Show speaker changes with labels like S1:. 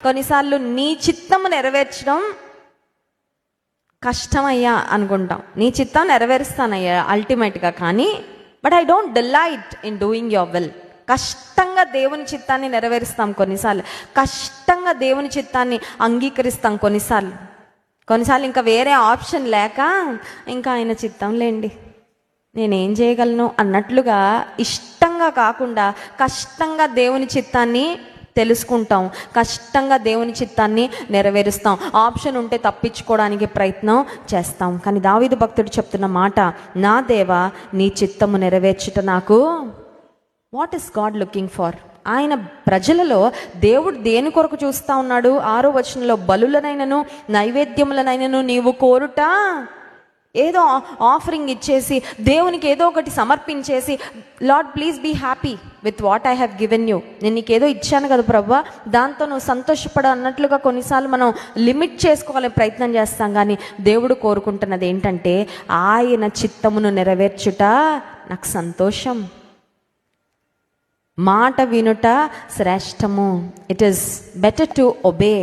S1: కొన్నిసార్లు నీ చిత్తము నెరవేర్చడం కష్టమయ్యా అనుకుంటాం. నీ చిత్తం నెరవేరుస్తానయ్యా అల్టిమేట్గా, కానీ but I don't delight in doing your will. కష్టంగా దేవుని చిత్తాన్ని నెరవేరుస్తాం కొన్నిసార్లు, కష్టంగా దేవుని చిత్తాన్ని అంగీకరిస్తాం కొన్నిసార్లు ఇంకా వేరే ఆప్షన్ లేక ఇంకా ఆయన చిత్తం లేండి నేనేం చేయగలను అన్నట్లుగా ఇష్టంగా కాకుండా కష్టంగా దేవుని చిత్తాన్ని తెలుసుకుంటాం, కష్టంగా దేవుని చిత్తాన్ని నెరవేరుస్తాం. ఆప్షన్ ఉంటే తప్పించుకోవడానికి ప్రయత్నం చేస్తాం. కానీ దావీదు భక్తుడు చెప్తున్న మాట, నా దేవా నీ చిత్తము నెరవేర్చుట నాకు. What is God looking for? ఆయన ప్రజలలో దేవుడు దేని కొరకు చూస్తూ ఉన్నాడు? 6వ వచనంలో, బలులనైనను నైవేద్యములనైనను నీవు కోరుట, ఏదో ఆఫరింగ్ ఇచ్చేసి దేవునికి ఏదో ఒకటి సమర్పించేసి, lord please be happy with what I have given you, నేను నీకేదో ఇచ్చాను కదా ప్రభువా, దాంతో నువ్వు సంతోషపడ అన్నట్లుగా కొన్నిసార్లు మనం లిమిట్ చేసుకోవాలని ప్రయత్నం చేస్తాం. కానీ దేవుడు కోరుకుంటున్నది ఏంటంటే, ఆయన చిత్తమును నెరవేర్చుట నాకు సంతోషం, మాట వినుట శ్రేష్టము. It is better to obey.